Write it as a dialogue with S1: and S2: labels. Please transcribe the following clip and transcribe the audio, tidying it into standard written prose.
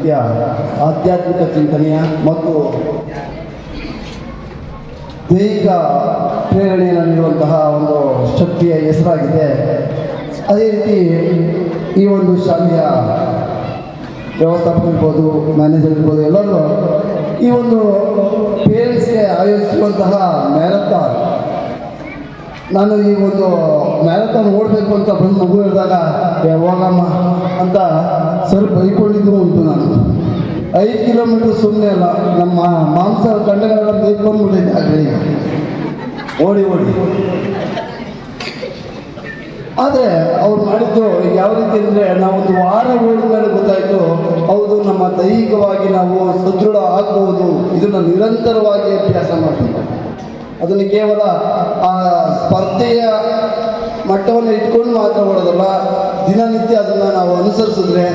S1: ರೀತಿಯ ಆಧ್ಯಾತ್ಮಿಕ ಚಿಂತನೆಯ ಮತ್ತು ದೈಹಿಕ ಪ್ರೇರಣೆಯನ್ನು ನೀಡುವಂತಹ ಒಂದು ಶಕ್ತಿಯ ಹೆಸರಾಗಿದೆ. ಅದೇ ರೀತಿ ಈ ಒಂದು ಶಾಲೆಯ ವ್ಯವಸ್ಥಾಪಕ ಇರ್ಬೋದು, ಮ್ಯಾನೇಜರ್ ಇರ್ಬೋದು, ಎಲ್ಲರೂ ಈ ಒಂದು ಪೇರೆಂಟ್ಸ್ಗೆ ಆಯೋಜಿಸುವಂತಹ ಮ್ಯಾರಥಾನ್, ನಾನು ಈ ಒಂದು ಮ್ಯಾರಥಾನ್ ಓಡಬೇಕು ಅಂತ ಬಂದು ಮಗು ಹೇಳಿದಾಗ ಹೋಗಮ್ಮ ಅಂತ ಸ್ವಲ್ಪ ಬೈಕೊಂಡಿದ್ದು ಉಂಟು. ನಾನು 5 ಕಿಲೋಮೀಟ್ರ್ ಸುಮ್ಮನೆ ಅಲ್ಲ, ನಮ್ಮ ಮಾಂಸ ಕಂಡಗಳೆಲ್ಲ ಬೇಯ್ಕೊಂಡ್ಬಿಟ್ಟಿದ್ದೆ ಆಗಲಿ ಓಡಿ ಓಡಿ. ಆದರೆ ಅವ್ರು ಮಾಡಿದ್ದು ಯಾವ ರೀತಿ ಅಂದರೆ, ನಾವೊಂದು ವಾರ ಓಡಿದ ಮೇಲೆ ಗೊತ್ತಾಯಿತು, ಹೌದು ನಮ್ಮ ದೈಹಿಕವಾಗಿ ನಾವು ಸದೃಢ ಆಗ್ಬೋದು, ಇದನ್ನು ನಿರಂತರವಾಗಿ ಅಭ್ಯಾಸ ಮಾಡ್ತೀವಿ. ಅದನ್ನು ಕೇವಲ ಆ ಸ್ಪರ್ಧೆಯ ಮಟ್ಟವನ್ನು ಇಟ್ಕೊಂಡು ಮಾತ್ರ ಓಡೋದಲ್ಲ, ದಿನನಿತ್ಯ ಅದನ್ನು ನಾವು ಅನುಸರಿಸಿದ್ರೆ